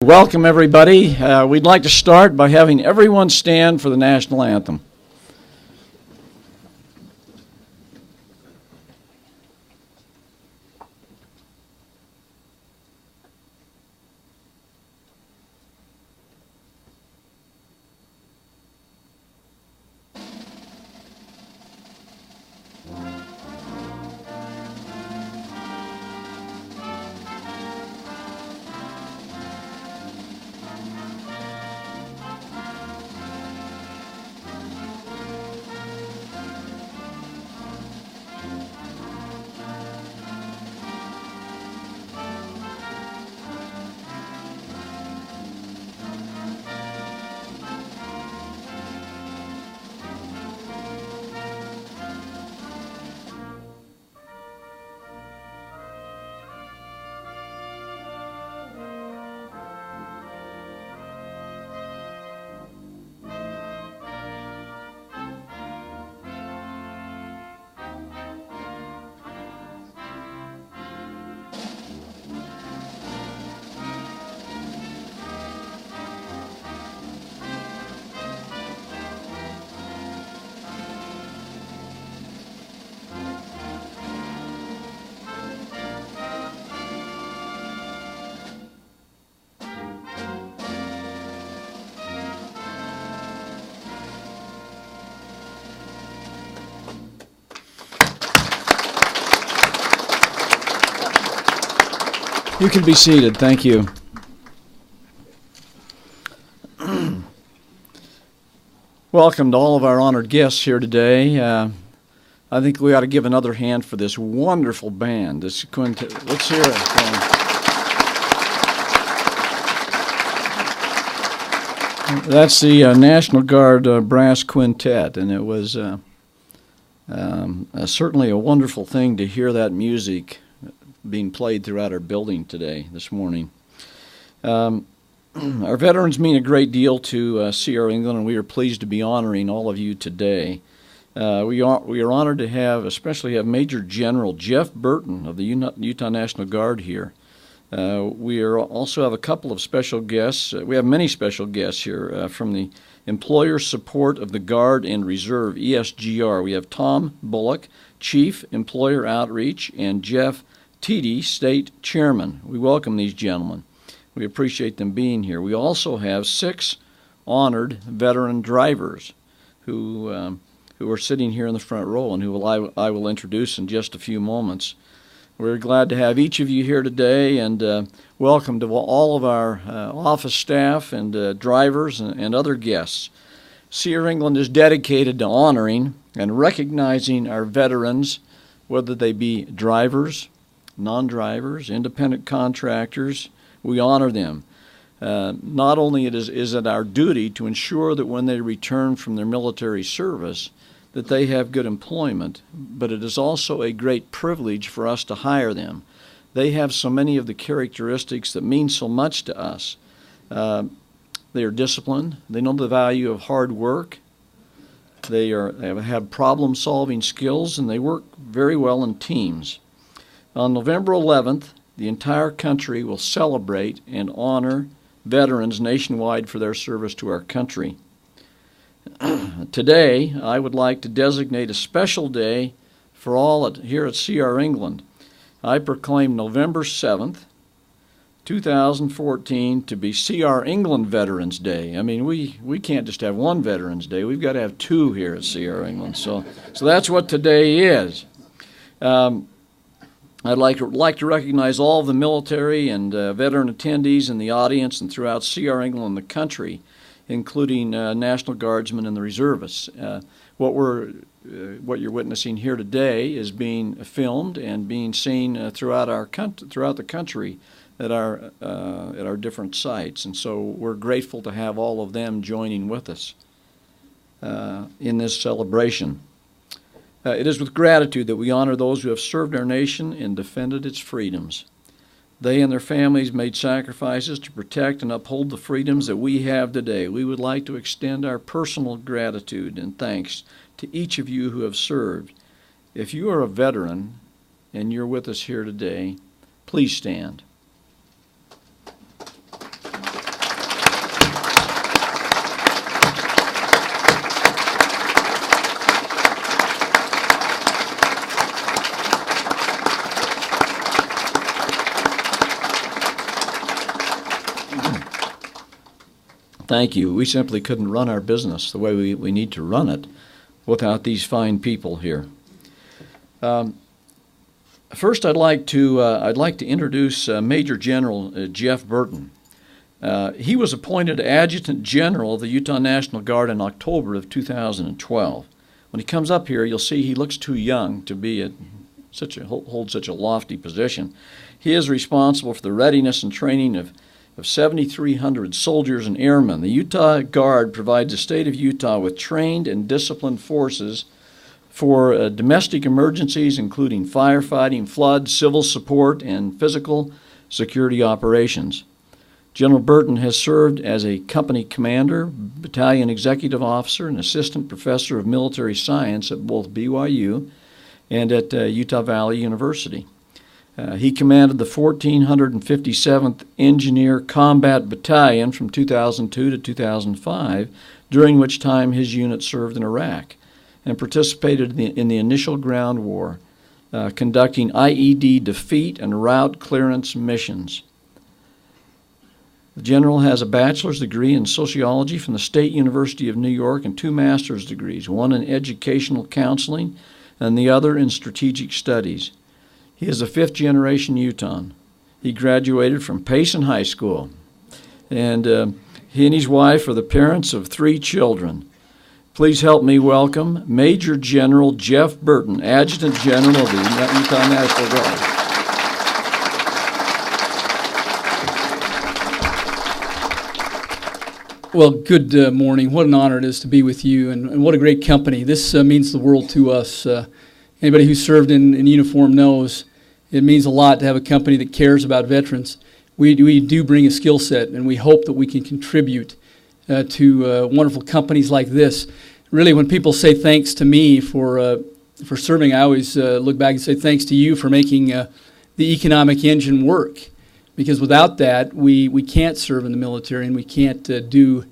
Welcome, everybody. We'd like to start by having everyone stand for the national anthem. You can be seated. Thank you. Welcome to all of our honored guests here today. I think we ought to give another hand for this wonderful band. This quintet. Let's hear it. That's the National Guard Brass Quintet, and it was certainly a wonderful thing to hear that music being played throughout our building today, this morning. Our veterans mean a great deal to CR England, and we are pleased to be honoring all of you today. We are honored to especially have Major General Jeff Burton of the Utah National Guard here. We also have a couple of special guests. We have many special guests here from the Employer Support of the Guard and Reserve, ESGR. We have Tom Bullock, Chief Employer Outreach, and Jeff Teedy, State Chairman. We welcome these gentlemen. We appreciate them being here. We also have 6 honored veteran drivers who are sitting here in the front row and who I will introduce in just a few moments. We're glad to have each of you here today, and welcome to all of our office staff and drivers and other guests. CR England is dedicated to honoring and recognizing our veterans, whether they be drivers, non-drivers, independent contractors. We honor them. Not only is it our duty to ensure that when they return from their military service that they have good employment, but it is also a great privilege for us to hire them. They have so many of the characteristics that mean so much to us. They are disciplined. They know the value of hard work. They have problem-solving skills, and they work very well in teams. On November 11th, the entire country will celebrate and honor veterans nationwide for their service to our country. Today, I would like to designate a special day for all here at CR England. I proclaim November 7th, 2014 to be CR England Veterans Day. I mean, we can't just have one Veterans Day. We've got to have 2 here at CR England. So that's what today is. I'd like to recognize all of the military and veteran attendees in the audience and throughout CR England and the country, including National Guardsmen and the reservists. What you're witnessing here today is being filmed and being seen throughout the country at our different sites, and so we're grateful to have all of them joining with us in this celebration. It is with gratitude that we honor those who have served our nation and defended its freedoms. They and their families made sacrifices to protect and uphold the freedoms that we have today. We would like to extend our personal gratitude and thanks to each of you who have served. If you are a veteran and you're with us here today, please stand. Thank you. We simply couldn't run our business the way we need to run it without these fine people here. First, I'd like to introduce Major General Jeff Burton. He was appointed Adjutant General of the Utah National Guard in October of 2012. When he comes up here, you'll see he looks too young to be hold such a lofty position. He is responsible for the readiness and training of 7,300 soldiers and airmen. The Utah Guard provides the state of Utah with trained and disciplined forces for domestic emergencies, including firefighting, flood, civil support, and physical security operations. General Burton has served as a company commander, battalion executive officer, and assistant professor of military science at both BYU and at Utah Valley University. He commanded the 1457th Engineer Combat Battalion from 2002 to 2005, during which time his unit served in Iraq, and participated in the initial ground war, conducting IED defeat and route clearance missions. The general has a bachelor's degree in sociology from the State University of New York and 2 master's degrees, one in educational counseling and the other in strategic studies. He is a 5th-generation Utahn. He graduated from Payson High School, and he and his wife are the parents of 3 children. Please help me welcome Major General Jeff Burton, Adjutant General of the Utah National Guard. Well, good morning. What an honor it is to be with you, and what a great company. This means the world to us. Anybody who's served in uniform knows it means a lot to have a company that cares about veterans. We do bring a skill set, and we hope that we can contribute to wonderful companies like this. Really, when people say thanks to me for serving, I always look back and say thanks to you for making the economic engine work. Because without that, we can't serve in the military, and we can't do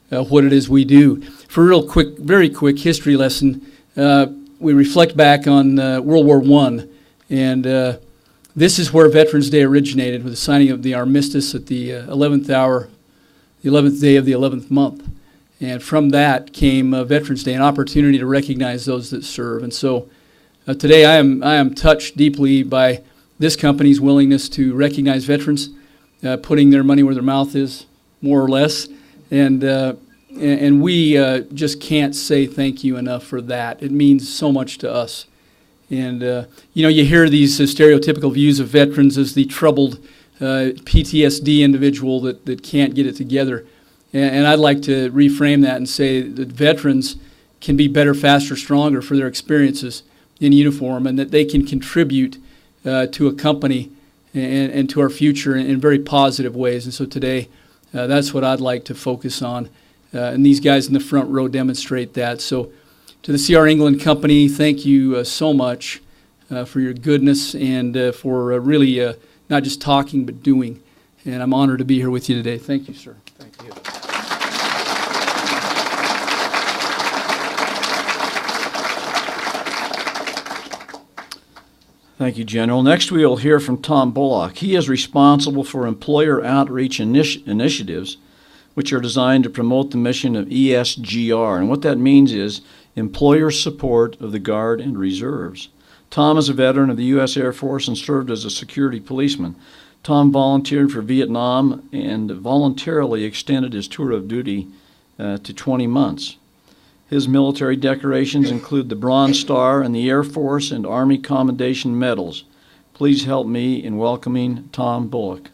what it is we do. For a very quick history lesson, we reflect back on World War I, and this is where Veterans Day originated, with the signing of the armistice at the 11th hour, the 11th day of the 11th month. And from that came Veterans Day, an opportunity to recognize those that serve. And so today I am touched deeply by this company's willingness to recognize veterans, putting their money where their mouth is, more or less, and we just can't say thank you enough for that. It means so much to us. And you hear these stereotypical views of veterans as the troubled PTSD individual that can't get it together. And I'd like to reframe that and say that veterans can be better, faster, stronger for their experiences in uniform, and that they can contribute to a company and to our future in very positive ways. And so today, that's what I'd like to focus on. And these guys in the front row demonstrate that. So to the C.R. England Company, thank you so much for your goodness and for really not just talking but doing. And I'm honored to be here with you today. Thank you, sir. Thank you. Thank you, General. Next, we will hear from Tom Bullock. He is responsible for employer outreach initiatives, which are designed to promote the mission of ESGR. And what that means is employer support of the Guard and Reserves. Tom is a veteran of the U.S. Air Force and served as a security policeman. Tom volunteered for Vietnam and voluntarily extended his tour of duty to 20 months. His military decorations include the Bronze Star and the Air Force and Army Commendation Medals. Please help me in welcoming Tom Bullock.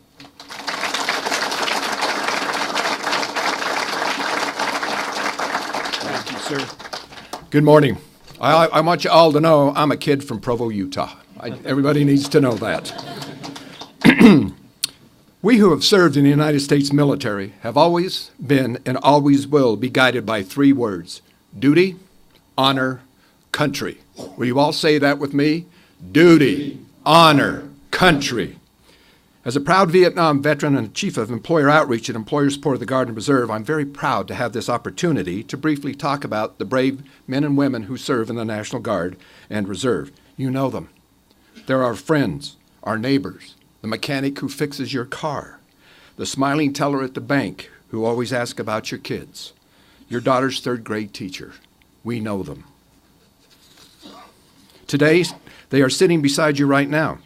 Thank you, sir. Good morning. I want you all to know I'm a kid from Provo, Utah. Everybody needs to know that. We who have served in the United States military have always been and always will be guided by 3 words: duty, honor, country. Will you all say that with me? Duty, honor, country. As a proud Vietnam veteran and chief of employer outreach at Employer Support of the Guard and Reserve, I'm very proud to have this opportunity to briefly talk about the brave men and women who serve in the National Guard and Reserve. You know them. They're our friends, our neighbors, the mechanic who fixes your car, the smiling teller at the bank who always ask about your kids, your daughter's third grade teacher. We know them. Today, they are sitting beside you right now.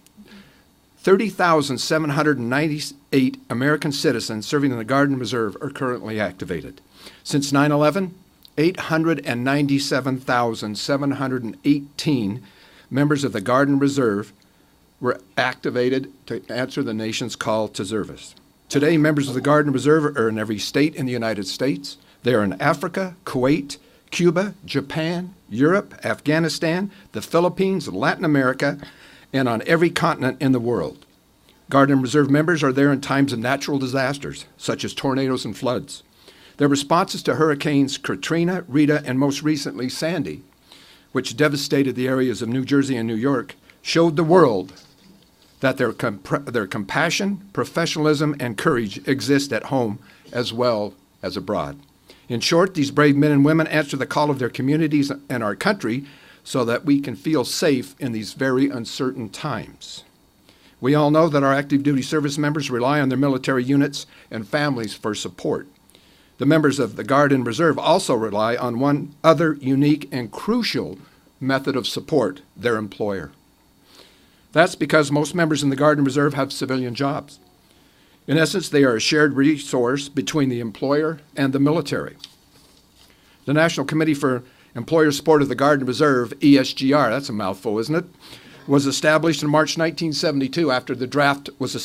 30,798 American citizens serving in the Guard and Reserve are currently activated. Since 9/11, 897,718 members of the Guard and Reserve were activated to answer the nation's call to service. Today, members of the Guard and Reserve are in every state in the United States. They are in Africa, Kuwait, Cuba, Japan, Europe, Afghanistan, the Philippines, Latin America, and on every continent in the world. Guard and Reserve members are there in times of natural disasters, such as tornadoes and floods. Their responses to Hurricanes Katrina, Rita, and most recently Sandy, which devastated the areas of New Jersey and New York, showed the world that their compassion, professionalism, and courage exist at home as well as abroad. In short, these brave men and women answer the call of their communities and our country so that we can feel safe in these very uncertain times. We all know that our active duty service members rely on their military units and families for support. The members of the Guard and Reserve also rely on one other unique and crucial method of support, their employer. That's because most members in the Guard and Reserve have civilian jobs. In essence, they are a shared resource between the employer and the military. The National Committee for Employer Support of the Guard and Reserve, ESGR, that's a mouthful, isn't it, was established in March 1972 after the draft was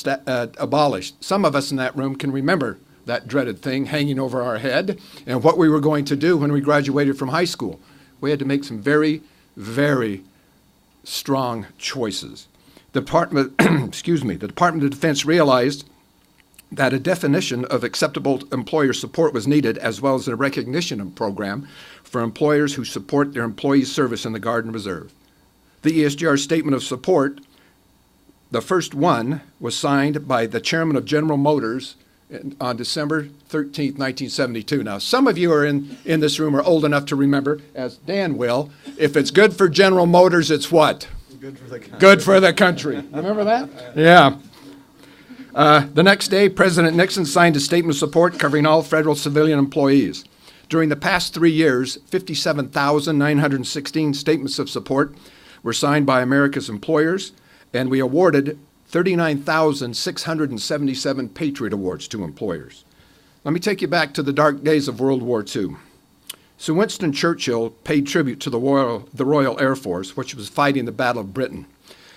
abolished. Some of us in that room can remember that dreaded thing hanging over our head and what we were going to do when we graduated from high school. We had to make some very, very strong choices. The Department of Defense realized that a definition of acceptable employer support was needed, as well as a recognition program for employers who support their employees' service in the Guard and Reserve. The ESGR Statement of Support, the first one, was signed by the chairman of General Motors on December 13th, 1972. Now, some of you are in this room are old enough to remember, as Dan will, if it's good for General Motors, it's what? Good for the country. Good for the country. Remember that? Yeah. The next day, President Nixon signed a statement of support covering all federal civilian employees. During the past 3 years, 57,916 statements of support were signed by America's employers, and we awarded 39,677 Patriot Awards to employers. Let me take you back to the dark days of World War II. Sir Winston Churchill paid tribute to the Royal Air Force, which was fighting the Battle of Britain,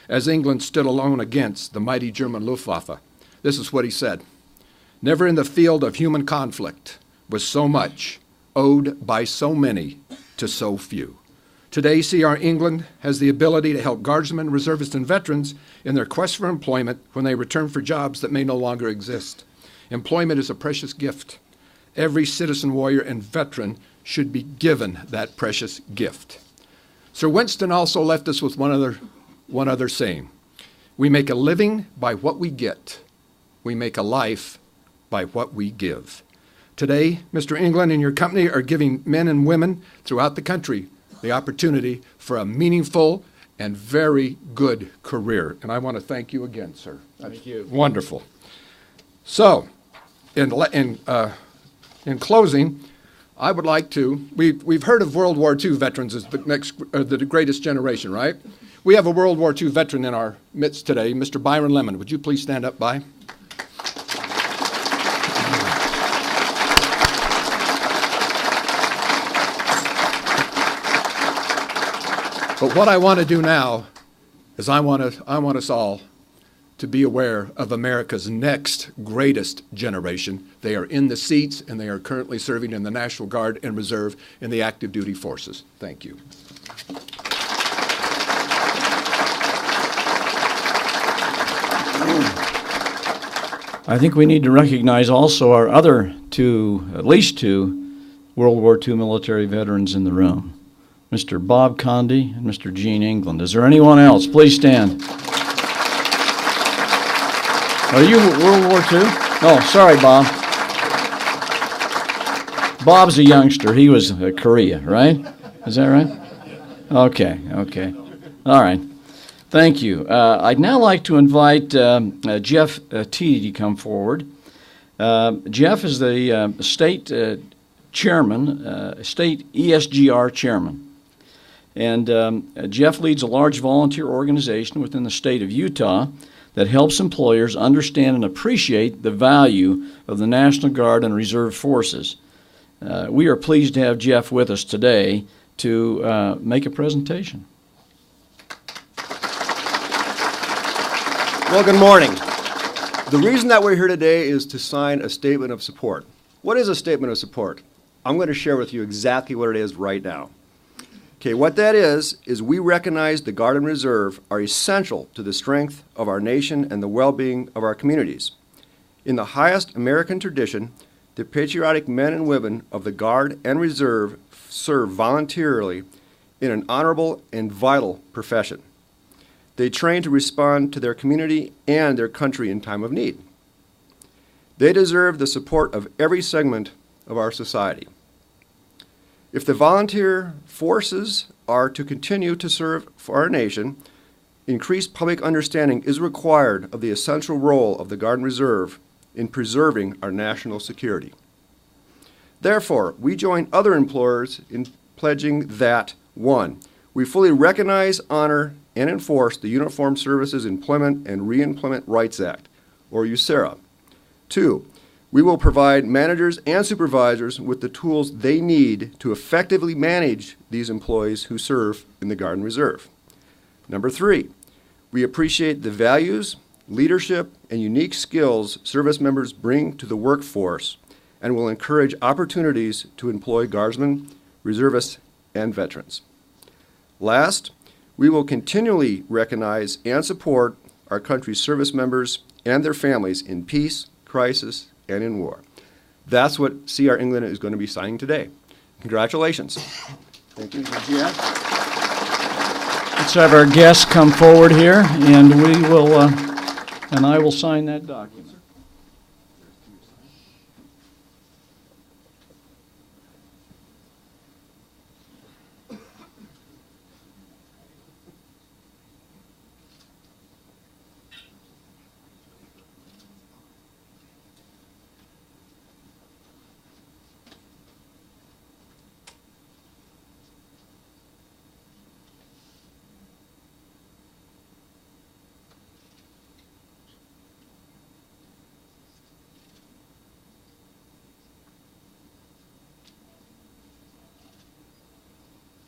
as England stood alone against the mighty German Luftwaffe. This is what he said: "Never in the field of human conflict was so much owed by so many to so few." Today, CR England has the ability to help Guardsmen, reservists, and veterans in their quest for employment when they return for jobs that may no longer exist. Employment is a precious gift. Every citizen, warrior, and veteran should be given that precious gift. Sir Winston also left us with one other saying: "We make a living by what we get. We make a life by what we give." Today, Mr. England and your company are giving men and women throughout the country the opportunity for a meaningful and very good career. And I want to thank you again, sir. Thank you. Wonderful. So, in closing, I would like to, we've heard of World War II veterans as the greatest generation, right? We have a World War II veteran in our midst today, Mr. Byron Lemon. Would you please stand up, By? But what I want to do now is I want us all to be aware of America's next greatest generation. They are in the seats, and they are currently serving in the National Guard and Reserve in the active duty forces. Thank you. I think we need to recognize also our other two, at least two, World War II military veterans in the room, Mr. Bob Condy and Mr. Gene England. Is there anyone else? Please stand. Are you World War II? Oh, sorry, Bob. Bob's a youngster. He was Korea, right? Is that right? Okay. All right. Thank you. I'd now like to invite Jeff T. to come forward. Jeff is the state chairman, state ESGR chairman. And Jeff leads a large volunteer organization within the state of Utah that helps employers understand and appreciate the value of the National Guard and Reserve forces. We are pleased to have Jeff with us today to make a presentation. Well, good morning. The reason that we're here today is to sign a statement of support. What is a statement of support? I'm going to share with you exactly what it is right now. Okay, what that is we recognize the Guard and Reserve are essential to the strength of our nation and the well-being of our communities. In the highest American tradition, the patriotic men and women of the Guard and Reserve serve voluntarily in an honorable and vital profession. They train to respond to their community and their country in time of need. They deserve the support of every segment of our society. If the volunteer forces are to continue to serve for our nation, increased public understanding is required of the essential role of the Guard and Reserve in preserving our national security. Therefore, we join other employers in pledging that, 1, we fully recognize, honor, and enforce the Uniformed Services Employment and Reemployment Rights Act, or USERRA. 2, we will provide managers and supervisors with the tools they need to effectively manage these employees who serve in the Guard and Reserve. Number 3, we appreciate the values, leadership, and unique skills service members bring to the workforce and will encourage opportunities to employ Guardsmen, reservists, and veterans. Last, we will continually recognize and support our country's service members and their families in peace, crisis, and in war. That's what C.R. England is going to be signing today. Congratulations. Thank you. Jeff. Let's have our guests come forward here, and we will, and I will sign that document.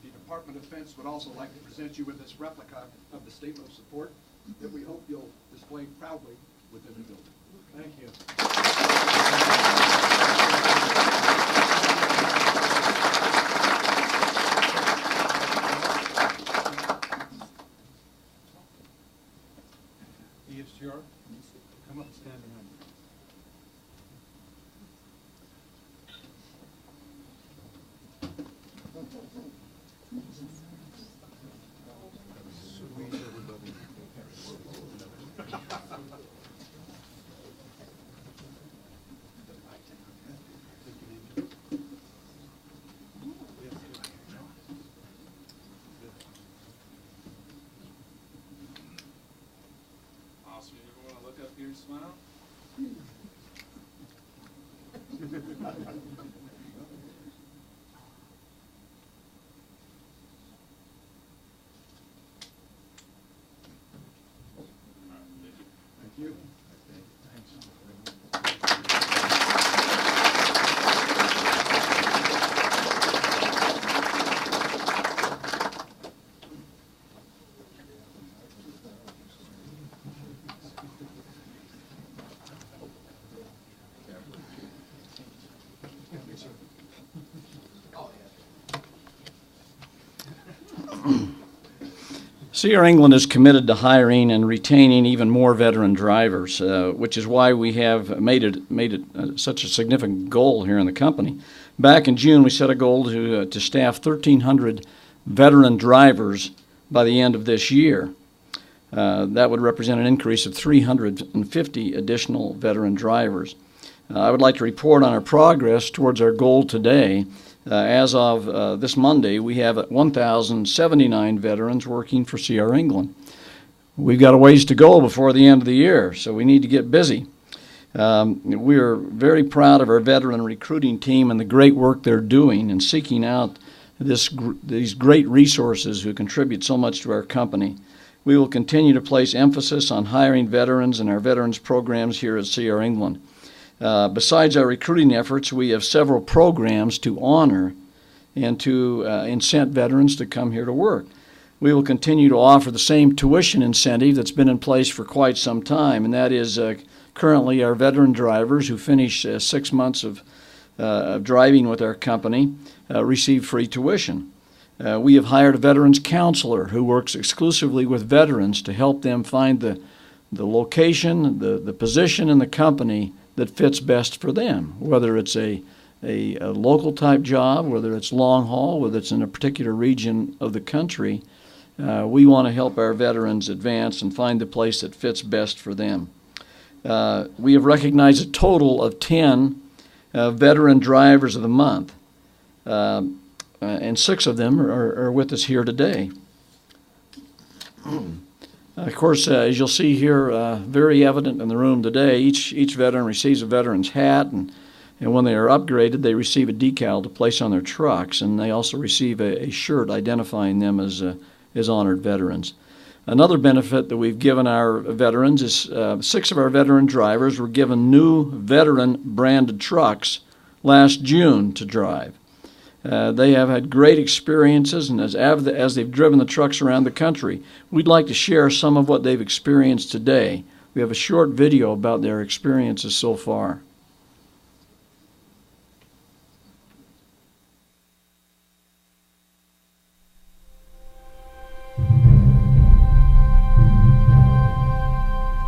The Department of Defense would also like to present you with this replica of the statement of support that we hope you'll display proudly within the building. Thank you. ESGR, come up and stand behind me. Awesome. You want to look up here and smile? Thank you. C.R. England is committed to hiring and retaining even more veteran drivers, which is why we have made it such a significant goal here in the company. Back in June, we set a goal to staff 1,300 veteran drivers by the end of this year. That would represent an increase of 350 additional veteran drivers. I would like to report on our progress towards our goal today. As of this Monday, we have 1,079 veterans working for C.R. England. We've got a ways to go before the end of the year, so we need to get busy. We are very proud of our veteran recruiting team and the great work they're doing in seeking out these great resources who contribute so much to our company. We will continue to place emphasis on hiring veterans in our veterans programs here at CR England. Besides our recruiting efforts, we have several programs to honor and to incent veterans to come here to work. We will continue to offer the same tuition incentive that's been in place for quite some time, and that is currently our veteran drivers who finish 6 months of driving with our company receive free tuition. We have hired a veterans counselor who works exclusively with veterans to help them find the location, the position in the company that fits best for them, whether it's a local type job, whether it's long haul, whether it's in a particular region of the country. We want to help our veterans advance and find the place that fits best for them. We have recognized a total of 10 veteran drivers of the month, and 6 of them are with us here today. Of course, as you'll see here, very evident in the room today, each veteran receives a veteran's hat, and when they are upgraded, they receive a decal to place on their trucks, and they also receive a shirt identifying them as honored veterans. Another benefit that we've given our veterans is 6 of our veteran drivers were given new veteran branded trucks last June to drive. They have had great experiences, and as they've driven the trucks around the country, we'd like to share some of what they've experienced today. We have a short video about their experiences so far.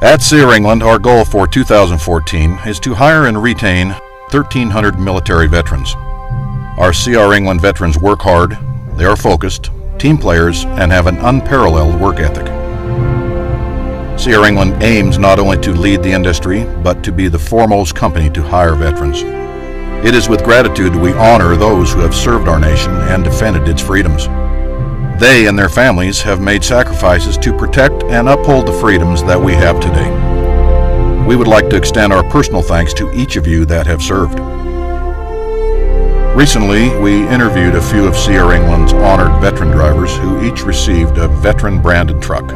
At CR England, our goal for 2014 is to hire and retain 1,300 military veterans. Our CR England veterans work hard, they are focused, team players, and have an unparalleled work ethic. CR England aims not only to lead the industry, but to be the foremost company to hire veterans. It is with gratitude we honor those who have served our nation and defended its freedoms. They and their families have made sacrifices to protect and uphold the freedoms that we have today. We would like to extend our personal thanks to each of you that have served. Recently, we interviewed a few of CR England's honored veteran drivers who each received a veteran-branded truck.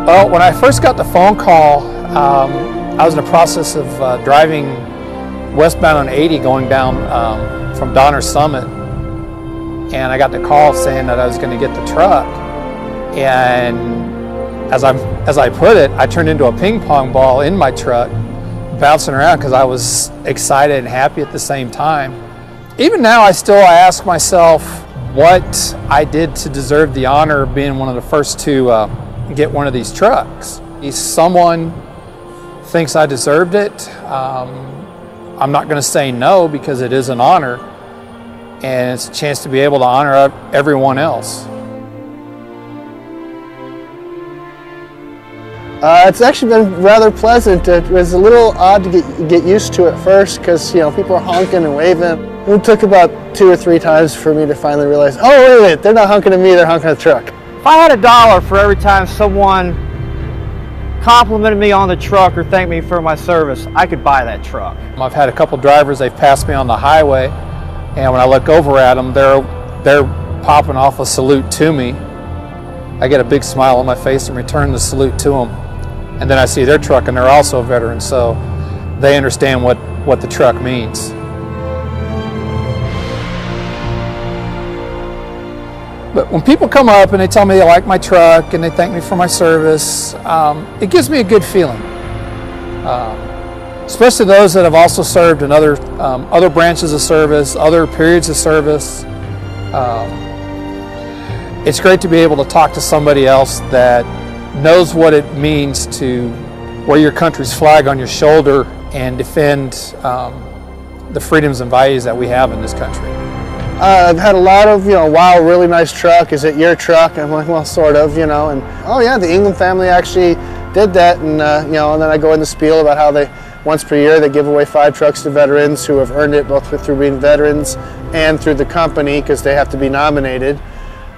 Well, when I first got the phone call, I was in the process of driving westbound on 80 going down from Donner Summit, and I got the call saying that I was going to get the truck, and as I put it, I turned into a ping pong ball in my truck, bouncing around because I was excited and happy at the same time. Even now, I ask myself what I did to deserve the honor of being one of the first to get one of these trucks. If someone thinks I deserved it, I'm not going to say no, because it is an honor, and it's a chance to be able to honor everyone else. It's actually been rather pleasant. It was a little odd to get used to at first, because people are honking and waving. It took about 2 or 3 times for me to finally realize, oh wait a minute, they're not honking at me, they're honking at the truck. If I had $1 for every time someone complimented me on the truck or thanked me for my service, I could buy that truck. I've had a couple drivers, they've passed me on the highway, and when I look over at them, they're popping off a salute to me. I get a big smile on my face and return the salute to them. And then I see their truck, and they're also a veteran, so they understand what the truck means. But when people come up and they tell me they like my truck and they thank me for my service, it gives me a good feeling. Especially those that have also served in other branches of service, other periods of service. It's great to be able to talk to somebody else that knows what it means to wear your country's flag on your shoulder and defend the freedoms and values that we have in this country. I've had a lot of, wow, really nice truck. Is it your truck? And I'm like, well, sort of, and oh yeah, the England family actually did that, and and then I go in the spiel about how they, once per year, they give away 5 trucks to veterans who have earned it both through being veterans and through the company, because they have to be nominated.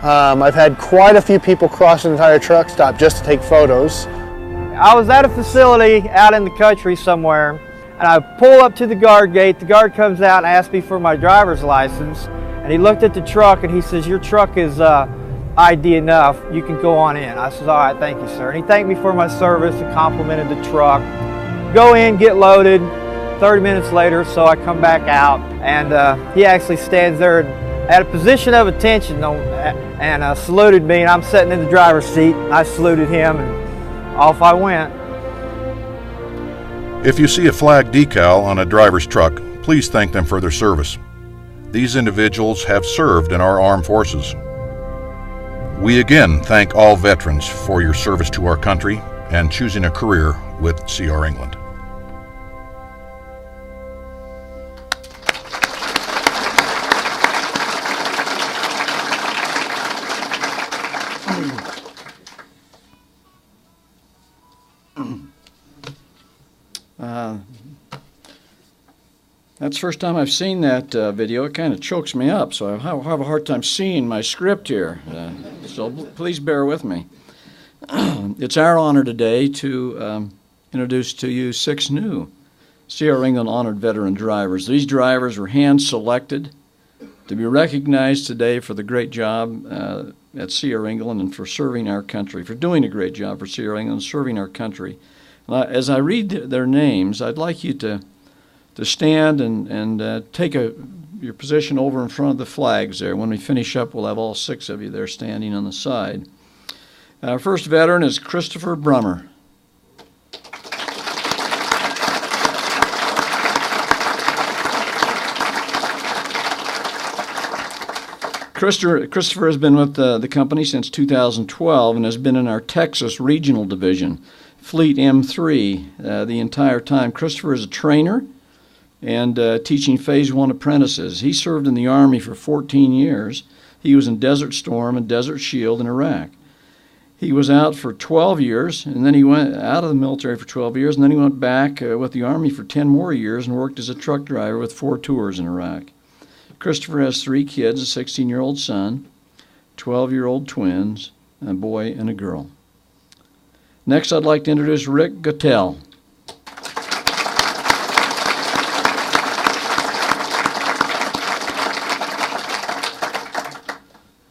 I've had quite a few people cross an entire truck stop just to take photos. I was at a facility out in the country somewhere, and I pull up to the guard gate. The guard comes out and asks me for my driver's license, and he looked at the truck and he says, "Your truck is ID enough, you can go on in." I says, "All right, thank you, sir." And he thanked me for my service and complimented the truck. Go in, get loaded. 30 minutes later, so I come back out, and he actually stands there at a position of attention and saluted me, and I'm sitting in the driver's seat. I saluted him, and off I went. If you see a flag decal on a driver's truck, please thank them for their service. These individuals have served in our armed forces. We again thank all veterans for your service to our country and choosing a career with CR England. That's the first time I've seen that video. It kind of chokes me up, so I have a hard time seeing my script here. So please bear with me. It's our honor today to introduce to you 6 new CR England honored veteran drivers. These drivers were hand-selected to be recognized today for the great job at CR England and for serving our country, for doing a great job for CR England and serving our country. As I read their names, I'd like you to stand and take your position over in front of the flags there. When we finish up, we'll have all 6 of you there standing on the side. Our first veteran is Christopher Brummer. Christopher has been with the company since 2012 and has been in our Texas Regional Division, Fleet M3, the entire time. Christopher is a trainer and teaching Phase 1 apprentices. He served in the Army for 14 years. He was in Desert Storm and Desert Shield in Iraq. He was out for 12 years, and then he went out of the military for 12 years, and then he went back with the Army for 10 more years and worked as a truck driver with 4 tours in Iraq. Christopher has 3 kids, a 16-year-old son, 12-year-old twins, a boy and a girl. Next, I'd like to introduce Rick Gottell.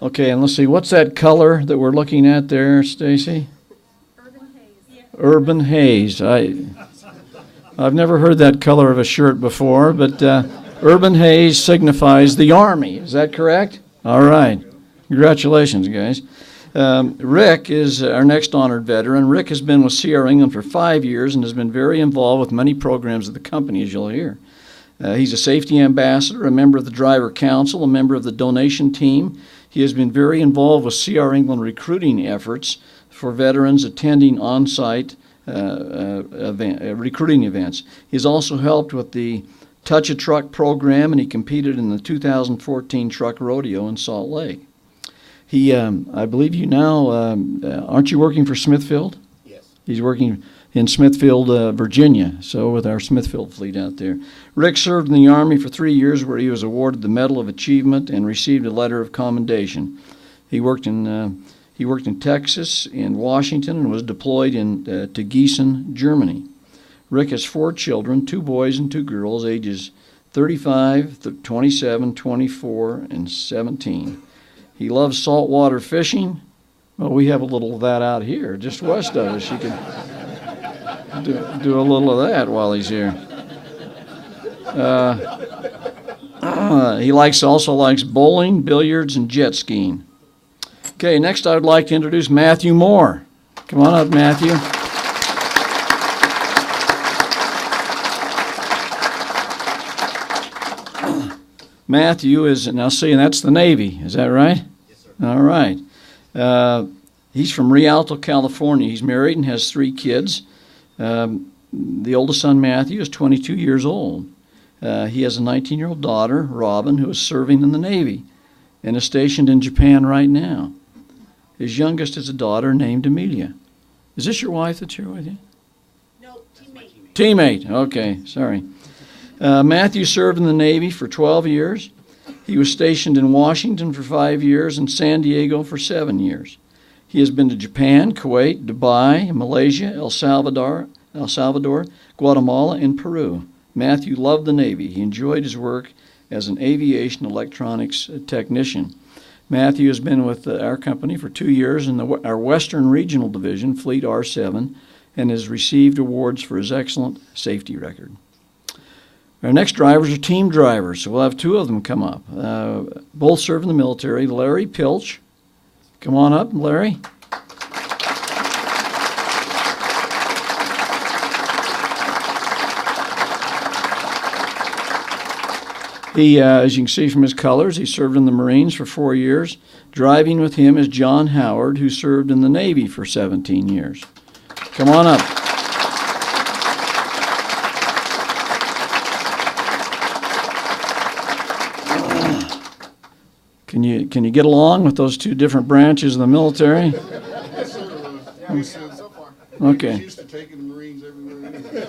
Okay, and let's see, what's that color that we're looking at there, Stacy? Urban Haze. Urban Haze. I've never heard that color of a shirt before, but Urban Haze signifies the Army. Is that correct? All right. Congratulations, guys. Rick is our next honored veteran. Rick has been with CR England for 5 years and has been very involved with many programs of the company, as you'll hear. He's a safety ambassador, a member of the driver council, a member of the donation team. He has been very involved with CR England recruiting efforts for veterans attending on-site recruiting events. He's also helped with the Touch a Truck program, and he competed in the 2014 Truck Rodeo in Salt Lake. He, I believe you now, aren't you working for Smithfield? Yes. He's working in Smithfield, Virginia, so with our Smithfield fleet out there. Rick served in the Army for 3 years, where he was awarded the Medal of Achievement and received a letter of commendation. He worked in Texas and Washington and was deployed to Gießen, Germany. Rick has 4 children, 2 boys and 2 girls, ages 35, 27, 24, and 17. He loves saltwater fishing. Well, we have a little of that out here, just west of us. You can do a little of that while he's here. He also likes bowling, billiards, and jet skiing. Okay, next I would like to introduce Matthew Moore. Come on up, Matthew. Matthew is, now see, and that's the Navy, is that right? Yes, sir. All right. He's from Rialto, California. He's married and has 3 kids. The oldest son, Matthew, is 22 years old. He has a 19-year-old daughter, Robin, who is serving in the Navy and is stationed in Japan right now. His youngest is a daughter named Amelia. Is this your wife that's here with you? No, teammate. Teammate, okay, sorry. Matthew served in the Navy for 12 years. He was stationed in Washington for 5 years and San Diego for 7 years. He has been to Japan, Kuwait, Dubai, Malaysia, El Salvador, Guatemala, and Peru. Matthew loved the Navy. He enjoyed his work as an aviation electronics technician. Matthew has been with our company for 2 years in our Western Regional Division, Fleet R7, and has received awards for his excellent safety record. Our next drivers are team drivers, so we'll have 2 of them come up. Both serve in the military. Larry Pilch. Come on up, Larry. He, as you can see from his colors, he served in the Marines for 4 years. Driving with him is John Howard, who served in the Navy for 17 years. Come on up. Can you get along with those 2 different branches of the military? Yes, sir. Yeah, so far. Okay. I'm used to taking the Marines everywhere anyway.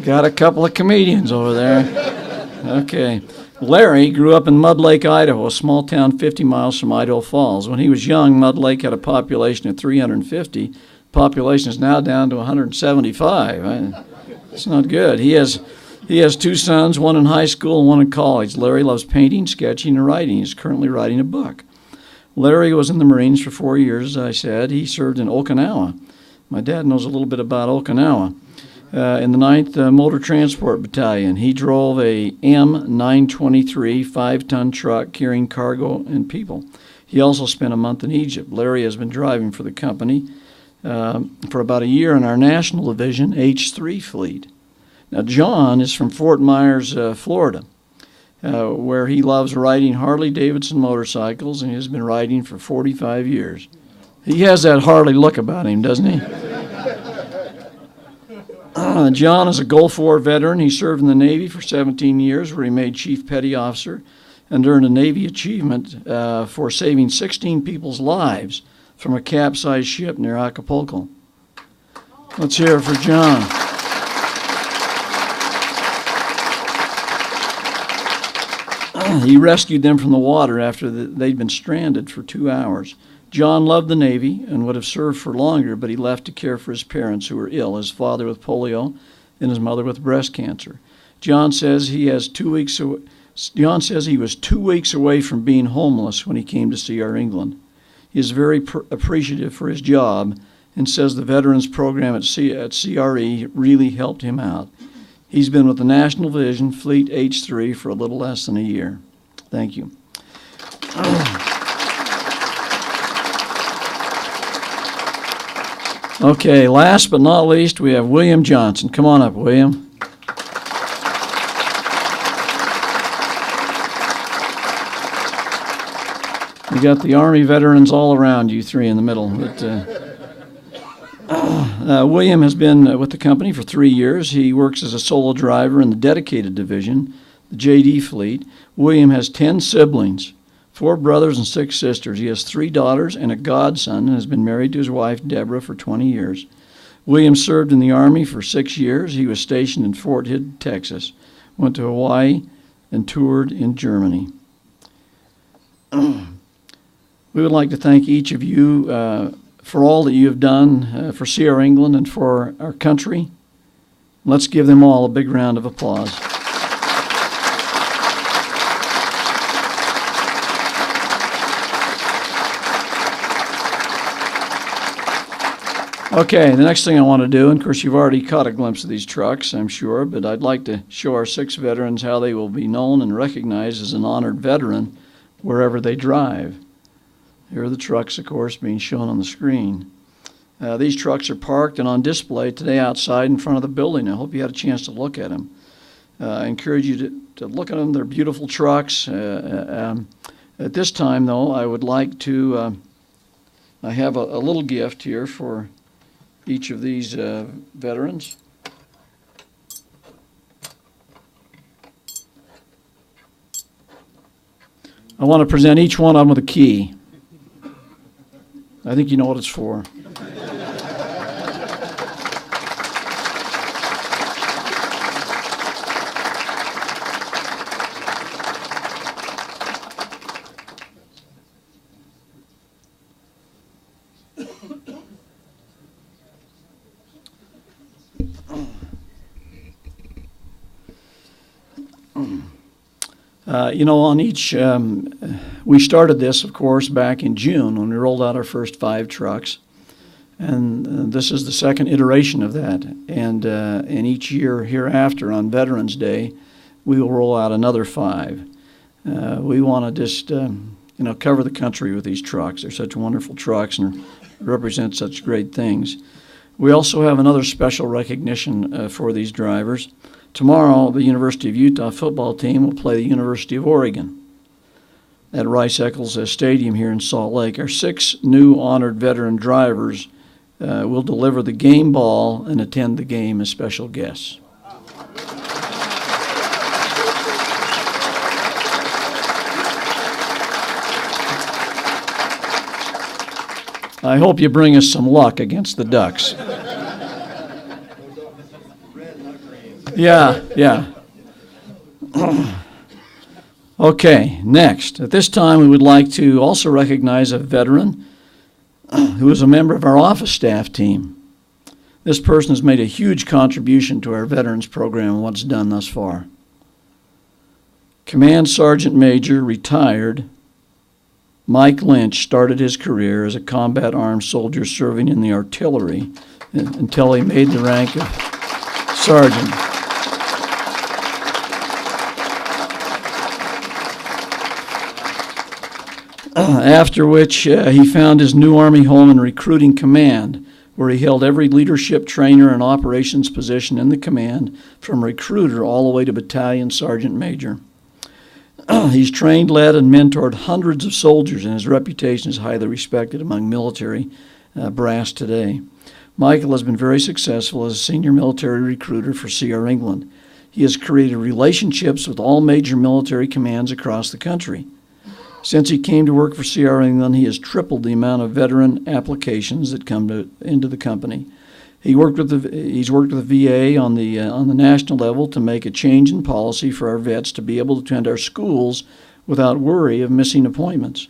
Got a couple of comedians over there. Okay. Larry grew up in Mud Lake, Idaho, a small town 50 miles from Idaho Falls. When he was young, Mud Lake had a population of 350. Population is now down to 175. It's not good. He has 2 sons, one in high school and one in college. Larry loves painting, sketching, and writing. He's currently writing a book. Larry was in the Marines for 4 years, as I said. He served in Okinawa. My dad knows a little bit about Okinawa. In the 9th Motor Transport Battalion, he drove a M923 5-ton truck carrying cargo and people. He also spent a month in Egypt. Larry has been driving for the company for about a year in our National Division H3 fleet. Now, John is from Fort Myers, Florida, where he loves riding Harley-Davidson motorcycles, and he has been riding for 45 years. He has that Harley look about him, doesn't he? John is a Gulf War veteran. He served in the Navy for 17 years, where he made Chief Petty Officer and earned a Navy achievement for saving 16 people's lives from a capsized ship near Acapulco. Let's hear it for John. He rescued them from the water after they'd been stranded for 2 hours. John loved the Navy and would have served for longer, but he left to care for his parents who were ill, his father with polio and his mother with breast cancer. John says he was 2 weeks away from being homeless when he came to CR England. He is very appreciative for his job and says the Veterans Program at CRE really helped him out. He's been with the National Division Fleet H3 for a little less than a year. Thank you. Okay, last but not least, we have William Johnson. Come on up, William. You got the Army veterans all around you 3 in the middle. But, William has been with the company for 3 years. He works as a solo driver in the dedicated division, the JD fleet. William has 10 siblings, 4 brothers and 6 sisters. He has 3 daughters and a godson and has been married to his wife, Deborah, for 20 years. William served in the Army for 6 years. He was stationed in Fort Hood, Texas, went to Hawaii, and toured in Germany. We would like to thank each of you for all that you have done for CR England and for our country. Let's give them all a big round of applause. Okay, the next thing I want to do, and of course you've already caught a glimpse of these trucks, I'm sure, but I'd like to show our 6 veterans how they will be known and recognized as an honored veteran wherever they drive. Here are the trucks, of course, being shown on the screen. These trucks are parked and on display today outside in front of the building. I hope you had a chance to look at them. I encourage you to look at them. They're beautiful trucks. At this time, though, I would like to, I have a little gift here for each of these veterans. I want to present each one of them with a key. I think you know what it's for. On each, we started this, of course, back in June when we rolled out our first 5 trucks. And this is the second iteration of that. And each year hereafter on Veterans Day, we will roll out another 5. We want to just, cover the country with these trucks. They're such wonderful trucks and represent such great things. We also have another special recognition for these drivers. Tomorrow, the University of Utah football team will play the University of Oregon at Rice-Eccles Stadium here in Salt Lake. Our 6 new honored veteran drivers will deliver the game ball and attend the game as special guests. I hope you bring us some luck against the Ducks. Yeah. Okay, next. At this time, we would like to also recognize a veteran who is a member of our office staff team. This person has made a huge contribution to our veterans program and what's done thus far. Command Sergeant Major, retired, Mike Lynch started his career as a combat armed soldier serving in the artillery until he made the rank of sergeant. After which he found his new Army home in Recruiting Command, where he held every leadership, trainer, and operations position in the command, from recruiter all the way to battalion sergeant major. He's trained, led, and mentored hundreds of soldiers, and his reputation is highly respected among military brass today. Michael has been very successful as a senior military recruiter for CR England. He has created relationships with all major military commands across the country. Since he came to work for CR England, he has tripled the amount of veteran applications that come into the company. He's worked with the VA on the national level to make a change in policy for our vets to be able to attend our schools without worry of missing appointments.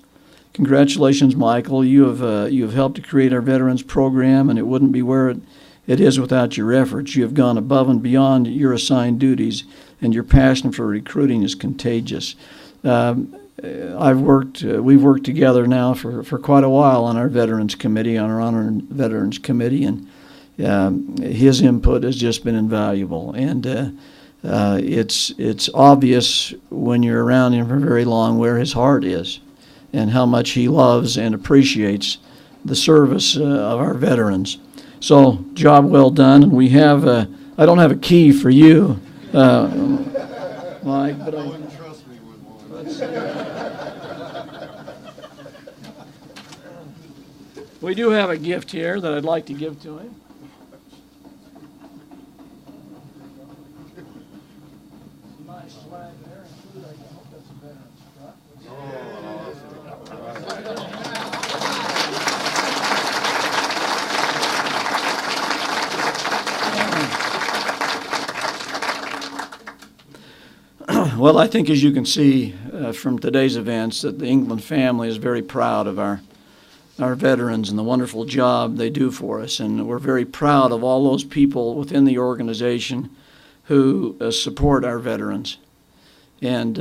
Congratulations, Michael. You have helped to create our veterans program, and it wouldn't be where it is without your efforts. You have gone above and beyond your assigned duties, and your passion for recruiting is contagious. We've worked together now for quite a while on our Veterans Committee, on our Honor Veterans Committee, and his input has just been invaluable. And it's obvious when you're around him for very long where his heart is and how much he loves and appreciates the service of our veterans. So, job well done. And we have, I don't have a key for you, Mike, but I wouldn't trust me with one. We do have a gift here that I'd like to give to him. Nice swag there. I hope that's a veteran's truck. Well, I think as you can see from today's events that the England family is very proud of our veterans and the wonderful job they do for us. And we're very proud of all those people within the organization who support our veterans and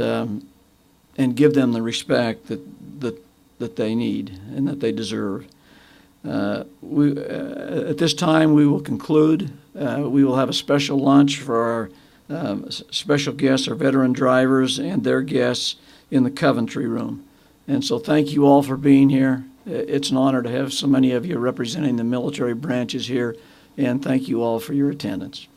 give them the respect that they need and that they deserve. At this time, we will conclude. We will have a special lunch for our special guests, our veteran drivers, and their guests in the Coventry Room. And so thank you all for being here. It's an honor to have so many of you representing the military branches here, and thank you all for your attendance.